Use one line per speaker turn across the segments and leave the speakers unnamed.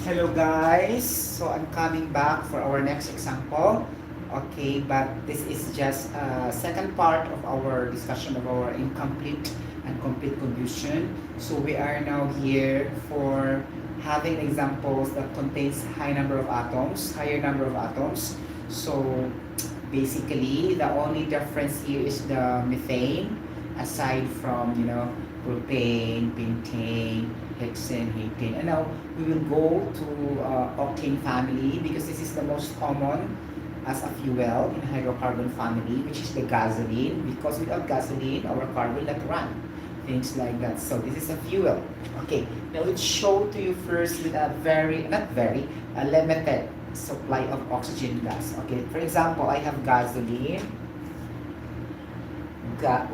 Hello guys, so I'm coming back for our next example. Okay, but this is just a second part of our discussion of our incomplete and complete confusion. So we are now here for having examples that contains high number of atoms, higher number of atoms. So basically the only difference here is the methane aside from propane, pentane, hexane, heptane. And now we will go to octane family because this is the most common as a fuel in hydrocarbon family, which is the gasoline, because without gasoline our car will not run, things like that. So this is a fuel. Okay, now let's show to you first with a a limited supply of oxygen gas. Okay, for example, I have gasoline,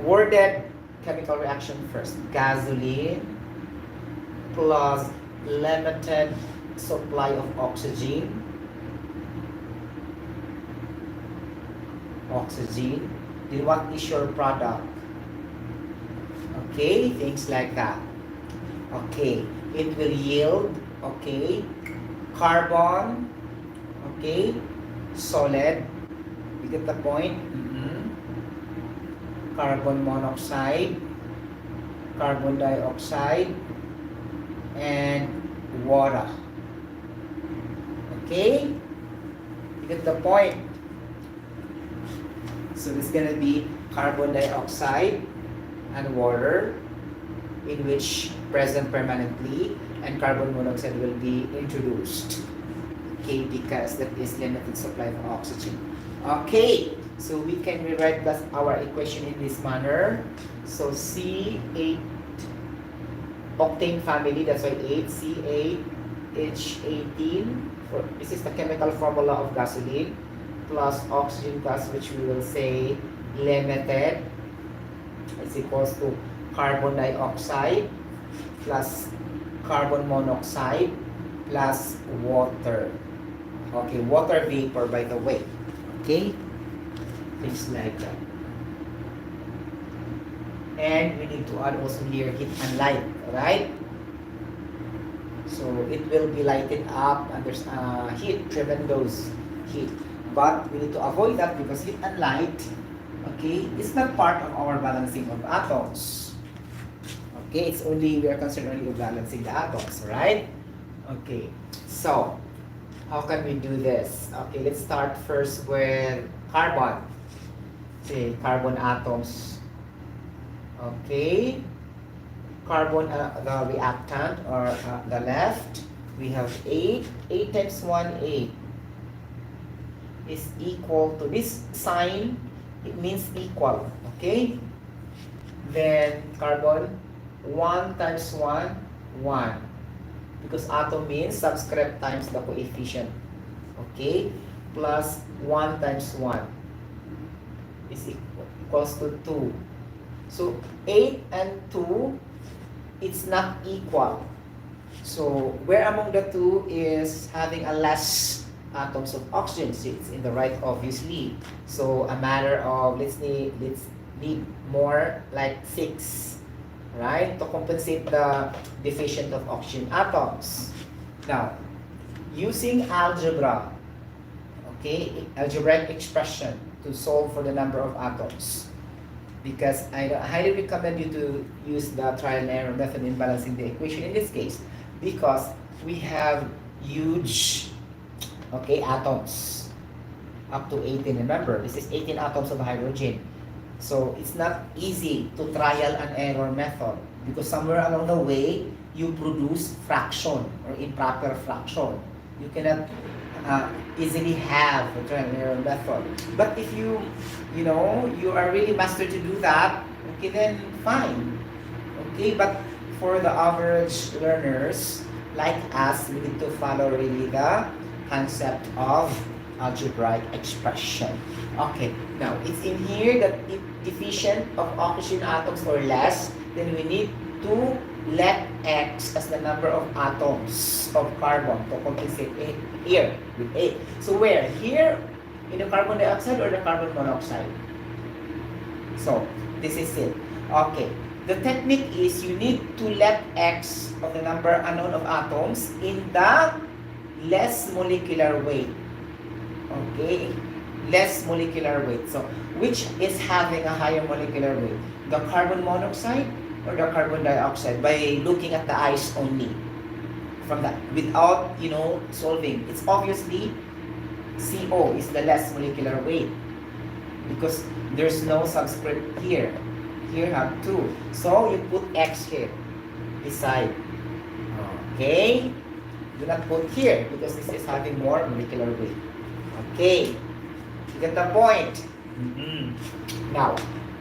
worded chemical reaction first. Gasoline plus limited supply of oxygen. Then what is your product? Okay, things like that. Okay, it will yield, okay, carbon, okay, solid. You get the point? Carbon monoxide, carbon dioxide, and water. Okay? You get the point? So it's gonna be carbon dioxide and water, in which present permanently, and carbon monoxide will be introduced. Okay, because that is limited supply of oxygen. Okay, so we can rewrite our equation in this manner. So C8 octane family, that's why 8, C8H18. This is the chemical formula of gasoline, plus oxygen gas, which we will say limited, is equals to carbon dioxide plus carbon monoxide plus water. Okay, water vapor, by the way. Okay, things like that. And we need to add also here heat and light, right? So it will be lighted up and there's heat, tremendous heat. But we need to avoid that because heat and light, okay, is not part of our balancing of atoms. Okay, it's only, we are concerned only with balancing the atoms, right? Okay, so how can we do this? Okay, let's start first with carbon. Say carbon atoms. Okay, carbon, the reactant or the left, we have 8. 8 times 1, 8 is equal to this sign. It means equal. Okay, then carbon 1 times 1, 1, because atom means subscript times the coefficient. Okay, plus 1 times 1 is equals to 2. So 8 and 2, it's not equal. So where among the two is having a less atoms of oxygen? So it's in the right, obviously. So a matter of let's need more, like 6, right, to compensate the deficient of oxygen atoms. Now, using algebra, okay, algebraic expression to solve for the number of atoms, because I highly recommend you to use the trial and error method in balancing the equation in this case, because we have huge, okay, atoms up to 18. Remember, this is 18 atoms of hydrogen. So it's not easy to trial and error method, because somewhere along the way you produce fraction or improper fraction. You cannot easily have a trial and error method. But if you are really master to do that, okay, then fine. Okay, but for the average learners like us, we need to follow really the concept of algebraic expression. Okay, now it's in here that if deficient of oxygen atoms or less, then we need to let X as the number of atoms of carbon to compensate it here with 8. So where? Here in the carbon dioxide or the carbon monoxide? So this is it. Okay, the technique is you need to let X of the number unknown of atoms in the less molecular weight. Okay? Less molecular weight. So, which is having a higher molecular weight? The carbon monoxide or the carbon dioxide? By looking at the eyes only. From that, without, solving. It's obviously CO is the less molecular weight because there's no subscript here. Here have 2. So, you put X here beside. Okay? Do not put here because this is having more molecular weight. Okay? You get the point? Now,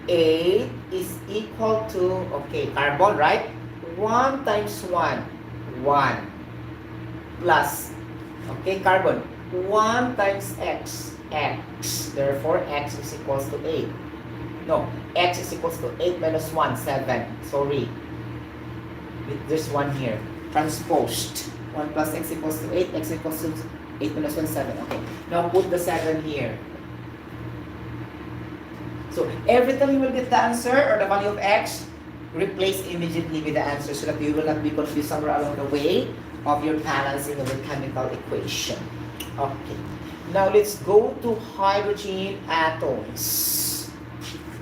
8 is equal to, carbon, right? 1 times 1, 1. Plus, carbon, 1 times X, X. Therefore, X is equals to 8. No, X is equals to 8 minus 1, 7. Sorry. There's 1 here. Transposed. 1 plus X equals to 8. X equals to 8 minus 1, 7. Okay. Now put the 7 here. So every time you will get the answer or the value of X, replace immediately with the answer so that you will not be confused somewhere along the way of your balancing of the chemical equation. Okay. Now let's go to hydrogen atoms.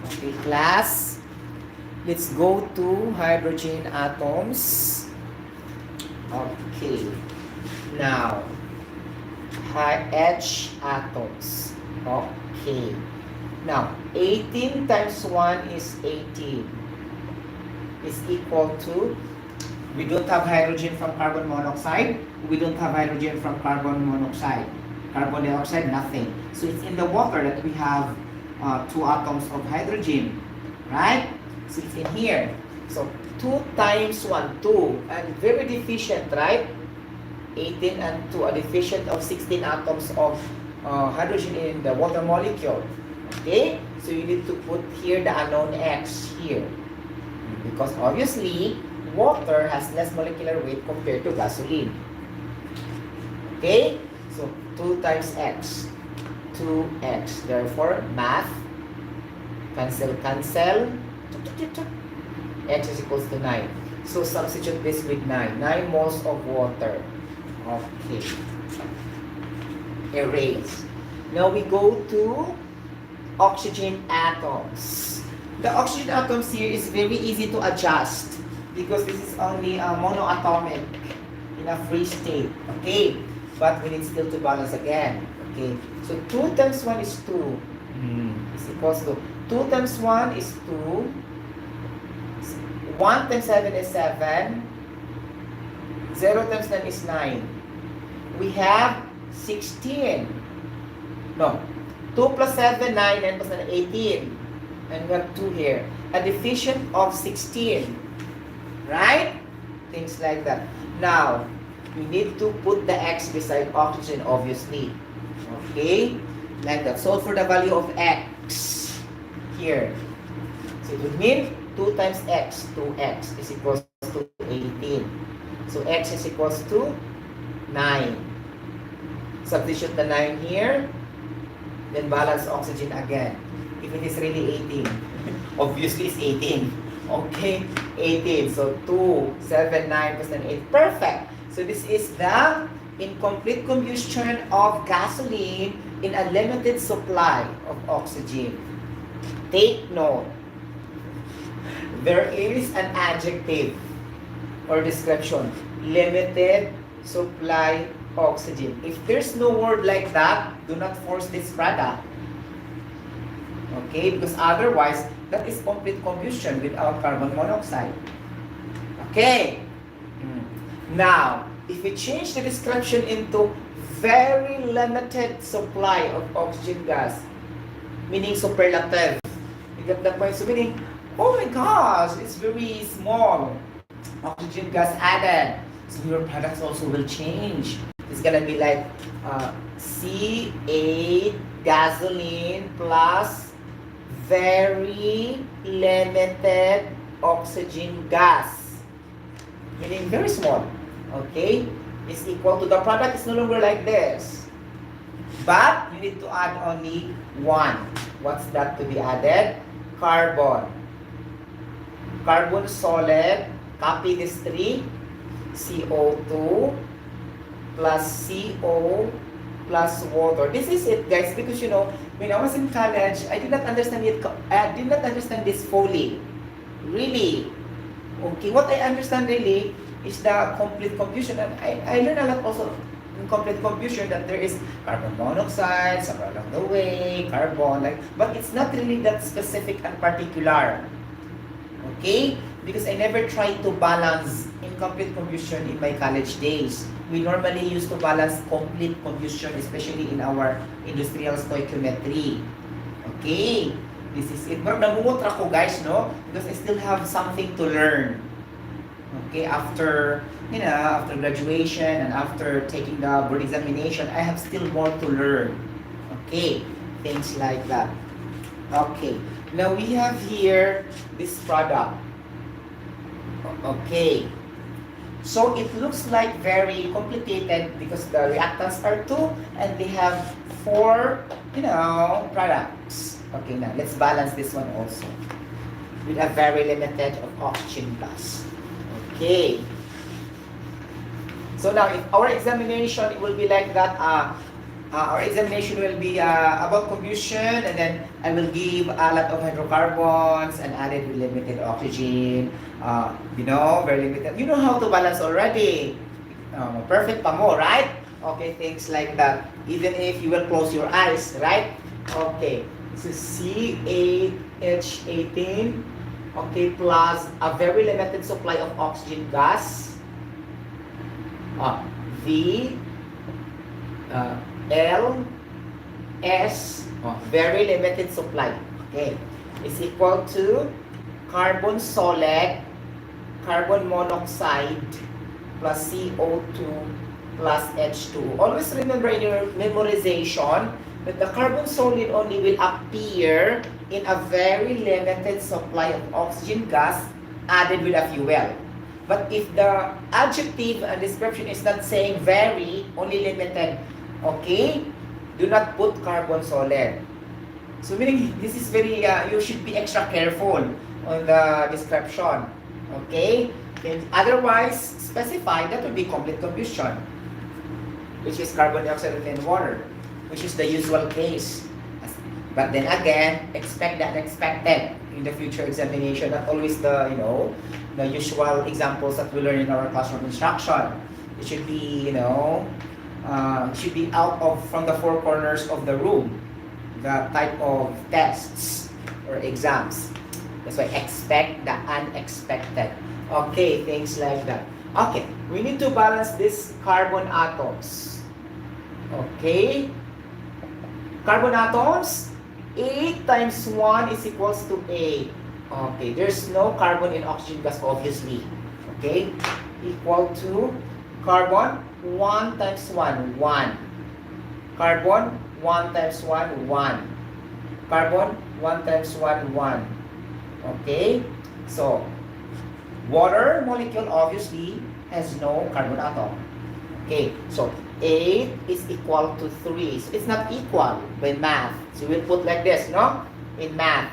Okay, class. Let's go to hydrogen atoms. Okay. Now, H atoms. Okay. Now, 18 times 1 is 18. Is equal to, we don't have hydrogen from carbon monoxide. We don't have hydrogen from carbon monoxide. Carbon dioxide, nothing. So it's in the water that we have 2 atoms of hydrogen. Right? So it's in here. So 2 times 1, 2. And very deficient, right? 18 and 2 are deficient of 16 atoms of hydrogen in the water molecule. Okay? So you need to put here the unknown X here. Because obviously, water has less molecular weight compared to gasoline. Okay? So 2 times X. 2X. Therefore, math. Cancel, cancel. X is equals to 9. So substitute this with 9. 9 moles of water. Okay. Erase. Now we go to oxygen atoms. The oxygen atoms here is very easy to adjust because this is only a monoatomic in a free state. Okay. But we need still to balance again. Okay. So 2 times 1 is 2. Is equals to 2 times 1 is 2. 1 times 7 is 7. 0 times 9 is 9. We have 16. No. 2 plus 7, 9. 9 plus 9, 18. And we have 2 here. A deficient of 16. Right? Things like that. Now, we need to put the X beside oxygen, obviously. Okay? Like that. Solve for the value of X. Here. So it would mean 2 times X, 2X is equals to 18. So X is equals to 9. Substitute the 9 here. Then balance oxygen again. If it is really 18. Obviously it's 18. Okay? 18. So 2, 7, 9 plus 9, 8. Perfect. So this is the incomplete combustion of gasoline in a limited supply of oxygen. Take note. There is an adjective or description. Limited supply oxygen. If there's no word like that, do not force this product. Okay? Because otherwise, that is complete combustion without carbon monoxide. Okay? Now, if we change the description into very limited supply of oxygen gas, meaning superlative, you get the point? So meaning, oh my gosh, it's very small oxygen gas added. So your products also will change. It's gonna be like C8 gasoline plus very limited oxygen gas. Meaning very small. Okay? Is equal to the product is no longer like this. But you need to add only 1. What's that to be added? Carbon. Carbon solid. Copy this 3. CO2. plus CO plus water. This is it, guys, because you know, when I was in college, I did not understand it. I did not understand this fully. Really. Okay, what I understand really is the complete confusion. And I learned a lot also in complete confusion that there is carbon monoxide, somewhere along the way, carbon, like, but it's not really that specific and particular. Okay? Because I never tried to balance incomplete confusion in my college days. We normally used to balance complete confusion, especially in our industrial stoichiometry. Okay? This is it. Namumutra ko, guys, no? Because I still have something to learn. Okay? After, you know, after graduation and after taking the board examination, I have still more to learn. Okay? Things like that. Okay. Now we have here this product. Okay. So it looks like very complicated because the reactants are 2 and they have 4, you know, products. Okay, now let's balance this one also with a very limited of oxygen gas. Okay. So now if our examination, it will be like that. Our examination will be about combustion, and then I will give a lot of hydrocarbons and added with limited oxygen. You know, very limited. You know how to balance already. Perfect pa mo, right? Okay, things like that. Even if you will close your eyes, right? Okay, this is C8H18. Okay, plus a very limited supply of oxygen gas. V. L, S, very limited supply, okay, is equal to carbon solid, carbon monoxide, plus CO2, plus H2. Always remember in your memorization that the carbon solid only will appear in a very limited supply of oxygen gas added with a fuel. But if the adjective and description is not saying very, only limited, okay, do not put carbon solid. So meaning this is very, you should be extra careful on the description. Okay? And otherwise, specify that will be complete combustion, which is carbon dioxide and water, which is the usual case. But then again, expect the unexpected in the future examination, not always the, you know, the usual examples that we learn in our classroom instruction. It should be, you know, should be out of from the four corners of the room, the type of tests or exams. That's why expect the unexpected. Okay, things like that. Okay, we need to balance these carbon atoms. Okay, carbon atoms, 8 times 1 is equals to 8. Okay, there's no carbon in oxygen gas, obviously. Okay, equal to carbon 1 times 1, 1. Carbon 1 times 1, 1. Carbon 1 times 1, 1. Okay, so water molecule obviously has no carbon atom. Okay, so 8 is equal to 3. So it's not equal by math. So we'll put like this, no? In math.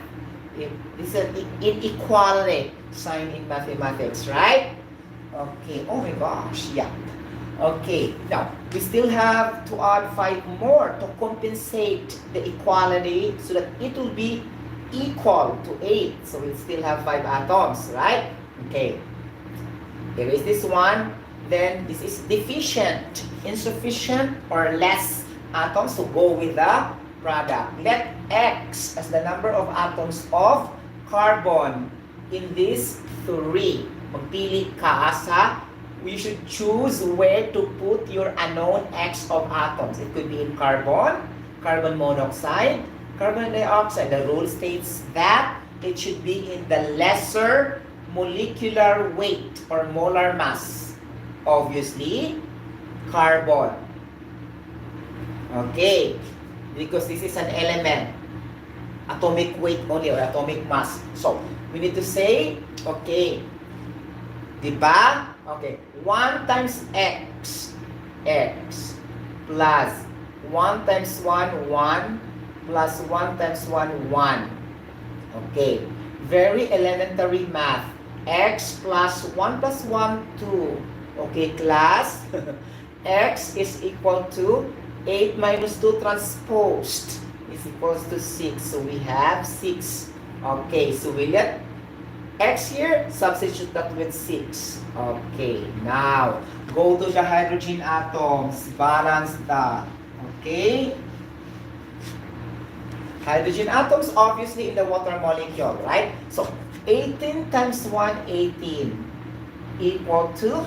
This is an inequality sign in mathematics, right? Okay, oh my gosh, yeah. Okay, now we still have to add 5 more to compensate the equality so that it will be equal to 8. So we still have 5 atoms, right? Okay, there is this one. Then this is deficient, insufficient, or less atoms to go with the product. Let X as the number of atoms of carbon in this 3. Magpili ka sa, we should choose where to put your unknown X of atoms. It could be in carbon, carbon monoxide, carbon dioxide. The rule states that it should be in the lesser molecular weight or molar mass. Obviously, carbon. Okay, because this is an element, atomic weight only or atomic mass. So we need to say, okay, diba? Okay, 1 times X, X, plus 1 times 1, 1, plus 1 times 1, 1. Okay, very elementary math. X plus 1 plus 1, 2. Okay, class. X is equal to 8 minus 2 transposed is equals to 6. So we have 6. Okay, so we let X here, substitute that with 6. Okay, now go to the hydrogen atoms, balance that. Okay? Hydrogen atoms obviously in the water molecule, right? So 18 times 1, 18 equal to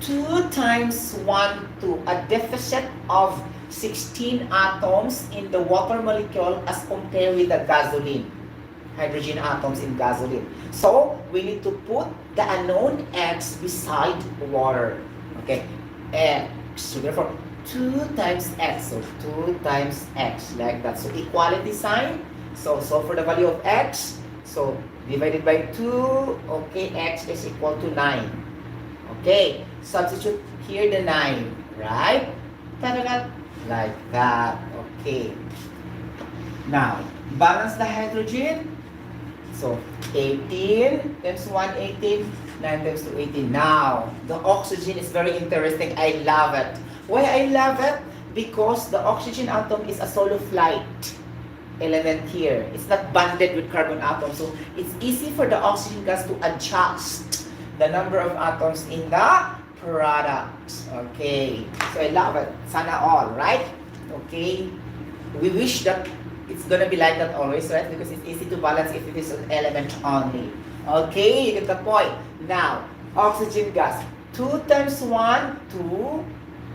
2 times 1, 2. A deficit of 16 atoms in the water molecule as compared with the gasoline. Hydrogen atoms in gasoline. So we need to put the unknown X beside water. Okay, X. So therefore, 2 times X. So 2 times X like that. So equality sign. So for the value of X. So divided by 2. Okay, X is equal to 9. Okay, substitute here the 9. Right? Ta-da-da. Like that. Okay. Now, balance the hydrogen. So 18 times 1, 18. 9 times 2, 18. Now, the oxygen is very interesting. I love it. Why I love it? Because the oxygen atom is a solo flight element here. It's not bonded with carbon atom. So it's easy for the oxygen gas to adjust the number of atoms in the product. Okay. So I love it. Sana all, right? Okay. We wish that it's gonna be like that always, right? Because it's easy to balance if it is an element only. Okay, you get the point. Now, oxygen gas. 2 times 1, 2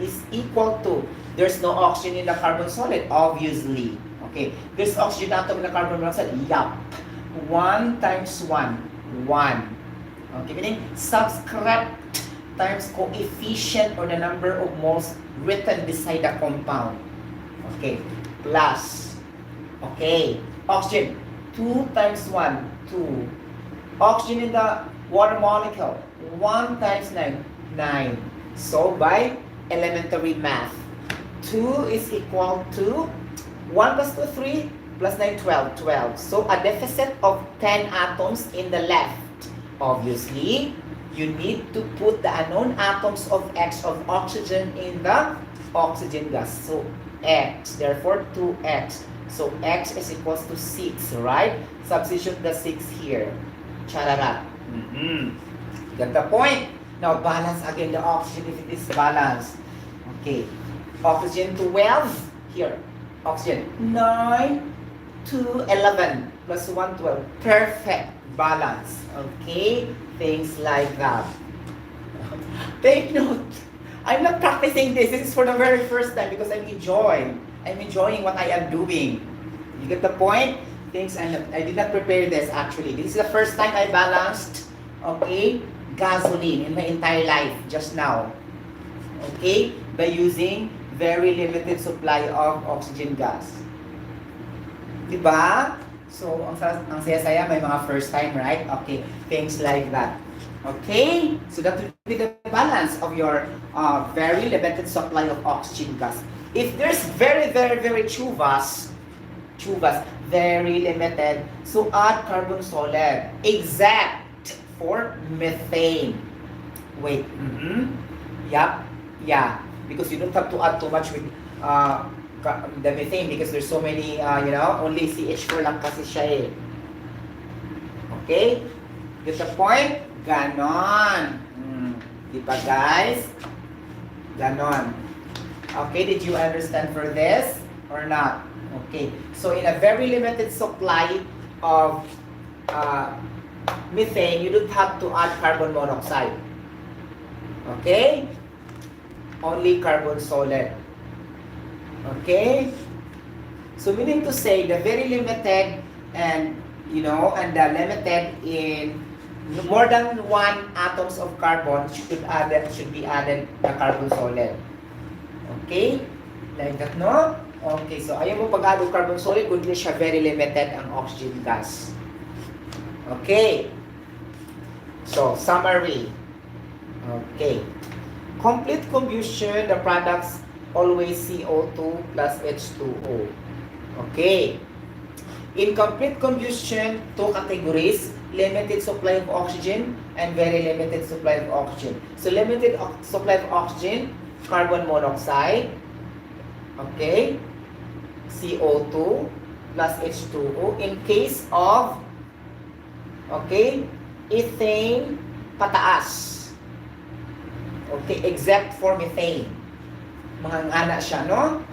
is equal to, there's no oxygen in the carbon solid, obviously. Okay, there's oxygen atom in the carbon monoxide. Yup. 1 times 1, 1. Okay, meaning subscript times coefficient or the number of moles written beside the compound. Okay, plus. Okay, oxygen, 2 times 1, 2. Oxygen in the water molecule, 1 times 9, 9. So by elementary math, 2 is equal to 1 plus 2, 3, plus 9, 12, 12. So a deficit of 10 atoms in the left. Obviously, you need to put the unknown atoms of X of oxygen in the oxygen gas. So X, therefore 2X. So X is equals to 6, right? Substitute the 6 here. Chararat. Get the point? Now balance again the oxygen if it is balanced. Okay. Oxygen 12. Here. Oxygen 9 to 11 plus 1, 12. Perfect balance. Okay? Things like that. Take note. I'm not practicing this. This is for the very first time because I'm enjoying what I am doing. You get the point? I did not prepare this actually. This is the first time I balanced, okay, gasoline in my entire life just now. Okay? By using very limited supply of oxygen gas. Diba? So, ang saya-saya, may mga first time, right? Okay, things like that. Okay? So that will be the balance of your very limited supply of oxygen gas. If there's very chuvas, very limited, so add carbon solid, except for methane. Wait, Yup, yeah, because you don't have to add too much with the methane because there's so many, only CH4 lang kasi siya eh. Okay? Get the point? Ganon. Di ba guys? Ganon. Okay, did you understand for this or not? Okay, so in a very limited supply of methane, you don't have to add carbon monoxide. Okay? Only carbon solid. Okay? So meaning to say, the very limited and the limited in more than 1 atoms of carbon should be added the carbon solid. Okay? Like that, no? Okay, so ayaw mo pag-add ng carbon solid, kundi siya very limited ang oxygen gas. Okay. So, summary. Okay. Complete combustion, the products always CO2 plus H2O. Okay. In complete combustion, 2 categories, limited supply of oxygen and very limited supply of oxygen. So, limited supply of oxygen, carbon monoxide, okay, CO2 plus H2O. In case of, okay, ethane, pataas. Okay, except for methane. Mga ngana siya, no?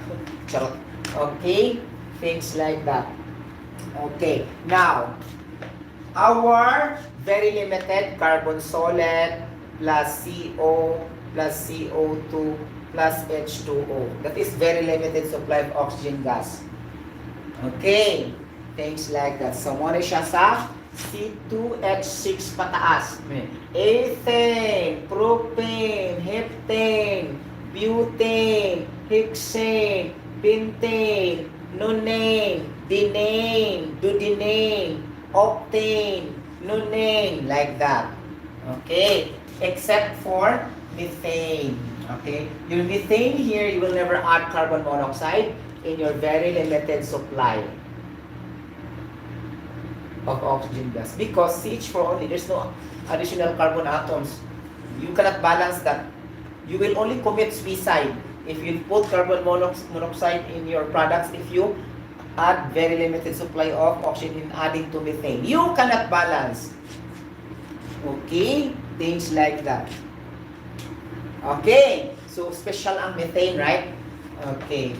Charot. Okay, things like that. Okay, now, our very limited carbon solid plus CO plus CO2 plus H2O. That is very limited supply of oxygen gas. Okay, things like that. So, muna siya sa C2H6 pataas. Ethane, propane, heptane, butane, hexane, pentane, nonane, denane, dudenane, octane, nonane, like that. Okay, except for methane. Okay, your methane here, you will never add carbon monoxide in your very limited supply of oxygen gas because CH4 only, there's no additional carbon atoms. You cannot balance that. You will only commit suicide if you put carbon monoxide in your products, if you add very limited supply of oxygen in adding to methane. You cannot balance. Okay? Things like that. Okay. So, special ang methane, right? Okay.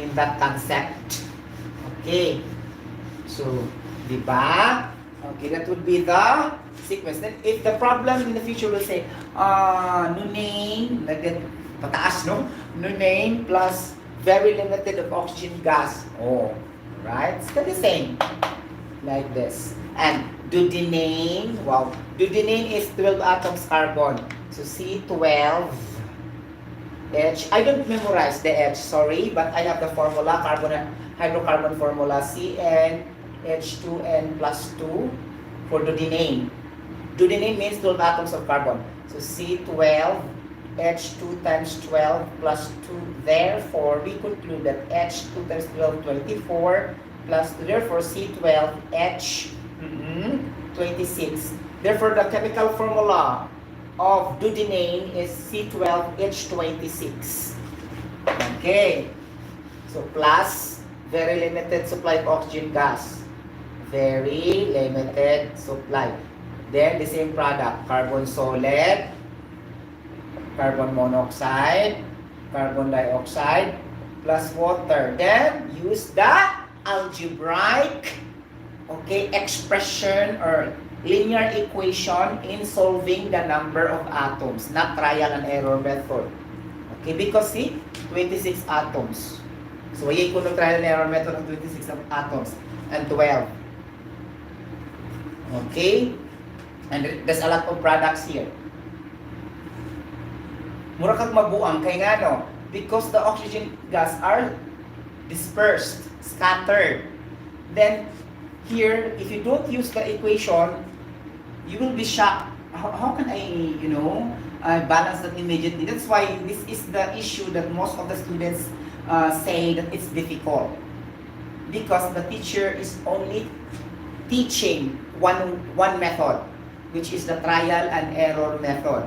In that concept. Okay. So, diba? Okay, that would be the sequence. Then, if the problem in the future will say, nonane, like that, pataas, no? Nonane plus very limited of oxygen gas. Oh, right? It's the same. Like this. And dudenane, wow. Dudenane is 12 atoms carbon. So, C12, H. I don't memorize the H, sorry, but I have the formula, hydrocarbon formula, CN, H2N plus 2 for dudenane. Dudenane means 12 atoms of carbon. So C12, H2 times 12 plus 2. Therefore, we conclude that H2 times 12, 24 plus 2. Therefore, C12, H, 26. Therefore, the chemical formula of dudenane is C12H26. Okay. So, plus very limited supply of oxygen gas. Very limited supply. Then, the same product, carbon solid, carbon monoxide, carbon dioxide, plus water. Then, use the algebraic, okay, expression or linear equation in solving the number of atoms, not trial and error method. Okay, because see, 26 atoms. So, yun ko ng trial and error method ng 26 atoms and 12. Okay? And there's a lot of products here. Mura kag mabuang kay nga no, because the oxygen gas are dispersed, scattered. Then here, if you don't use the equation, you will be shocked. How can I, balance that immediately? That's why this is the issue that most of the students say that it's difficult. Because the teacher is only teaching one method, which is the trial and error method.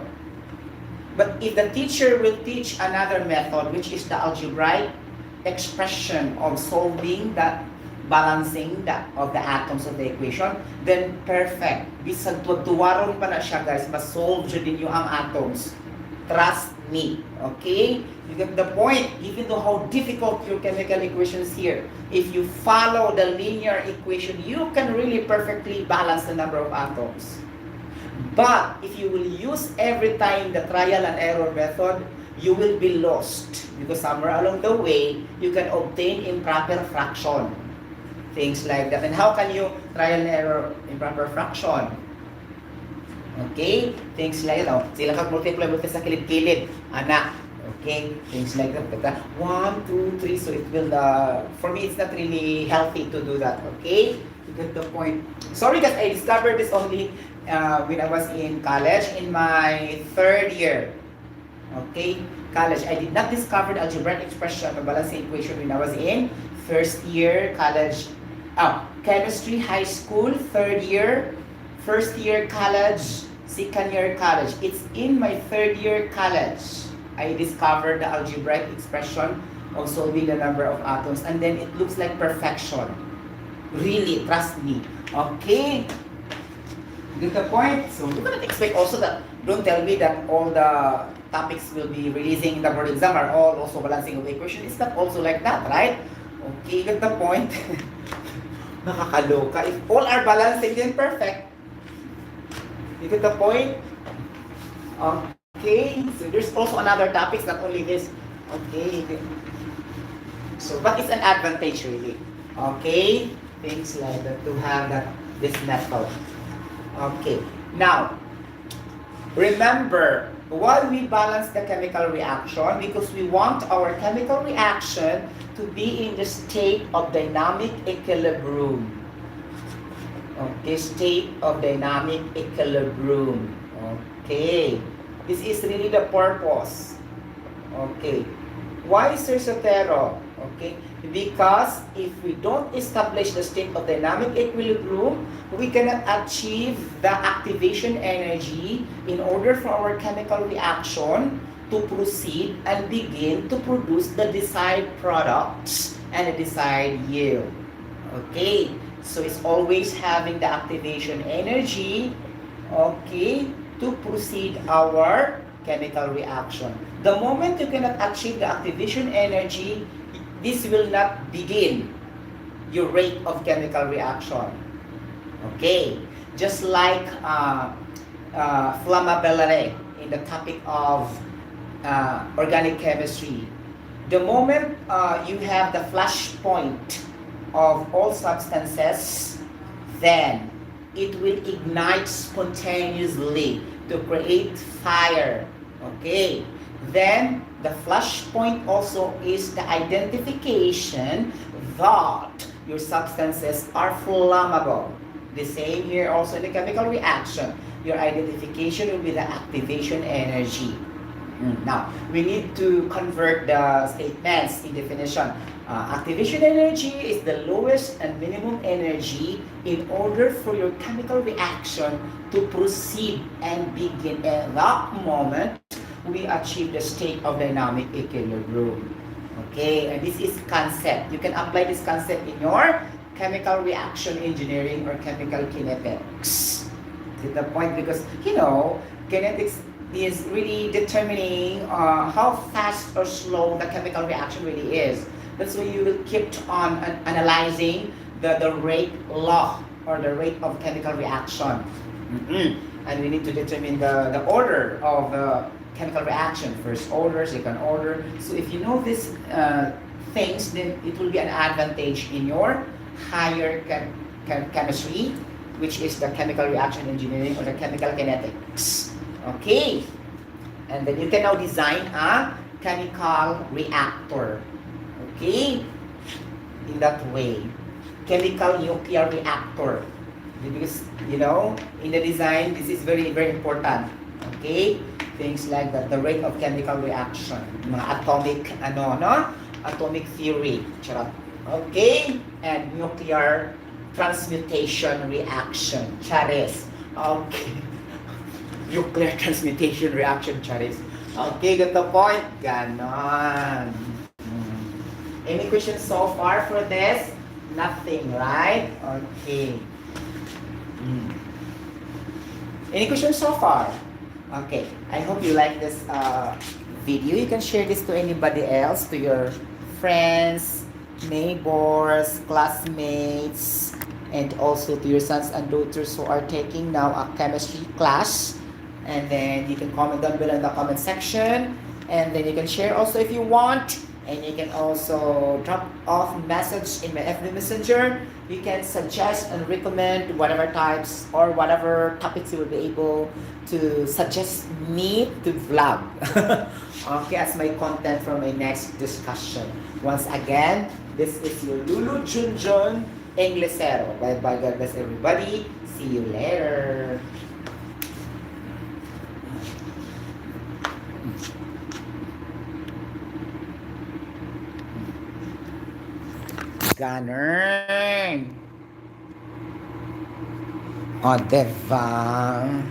But if the teacher will teach another method, which is the algebraic expression of solving the balancing of the atoms of the equation, then perfect. Bisag tuwaron pa na siya, guys, mas-solve siya din yung ang atoms. Trust me. Okay? You get the point. Even though how difficult your chemical equations here, if you follow the linear equation, you can really perfectly balance the number of atoms. But if you will use every time the trial and error method, you will be lost. Because somewhere along the way, you can obtain improper fraction. Things like that. And how can you trial and error improper fraction? Okay? Things like that. Sila kag-multiply sa kilid-kilid. Anak. Okay? Things like that. 1, 2, 3. So it will, for me, it's not really healthy to do that. Okay? You get the point. Sorry guys, I discovered this only when I was in college, in my 3rd year. Okay? College. I did not discover the algebraic expression of balancing equation when I was in 1st year college. Chemistry, high school, 3rd year, 1st year college, 2nd year college. It's in my 3rd year college. I discovered the algebraic expression of solving the number of atoms, and then it looks like perfection. Really, trust me. Okay? Get the point? So you cannot expect also that, don't tell me that all the topics will be releasing in the board exam are all also balancing of equation. It's not also like that, right? Okay, get the point? Nakakaloka. If all are balancing, then perfect. You get the point? Okay, so there's also another topics, not only this. Okay. So, but it's an advantage really. Okay, things like that to have that this method. Okay, now remember, while we balance the chemical reaction, because we want our chemical reaction to be in the state of dynamic equilibrium. Okay, state of dynamic equilibrium. Okay, this is really the purpose. Okay, why Sir Sotero? Okay, because if we don't establish the state of dynamic equilibrium, we cannot achieve the activation energy in order for our chemical reaction to proceed and begin to produce the desired products and the desired yield. Okay, so it's always having the activation energy, okay, to proceed our chemical reaction. The moment you cannot achieve the activation energy, this will not begin your rate of chemical reaction. Okay, just like flammability in the topic of organic chemistry. The moment you have the flash point of all substances, then it will ignite spontaneously to create fire. Okay, then the flash point also is the identification that your substances are flammable. The same here also in the chemical reaction. Your identification will be the activation energy. Now, we need to convert the statements in definition. Activation energy is the lowest and minimum energy in order for your chemical reaction to proceed and begin. At that moment, we achieve the state of dynamic equilibrium. Okay, and this is concept. You can apply this concept in your chemical reaction engineering or chemical kinetics. To the point, because kinetics is really determining how fast or slow the chemical reaction really is. That's why you will keep on analyzing the rate law or the rate of chemical reaction. And we need to determine the order of the chemical reaction, first order, second order. So if you know these things, then it will be an advantage in your higher chemistry, which is the chemical reaction engineering or the chemical kinetics. Okay, and then you can now design a chemical reactor. Okay, in that way, chemical nuclear reactor. Because in the design, this is very, very important. Okay, things like that, the rate of chemical reaction, mga atomic, atomic theory, charot. Okay, and nuclear transmutation reaction, charis. Okay, nuclear transmutation reaction, charis. Okay, got the point? Ganon. Any questions so far for this? Nothing, right? Okay. Any questions so far? Okay, I hope you like this video. You can share this to anybody else, to your friends, neighbors, classmates, and also to your sons and daughters who are taking now a chemistry class. And then you can comment down below in the comment section, and then you can share also if you want, and you can also drop off message in my FB Messenger. You can suggest and recommend whatever types or whatever topics you will be able to suggest me to vlog. Okay, as my content for my next discussion. Once again, this is your Lulu Junjun Inglesero. Bye bye, God bless everybody. See you later. Ganun. O, diba?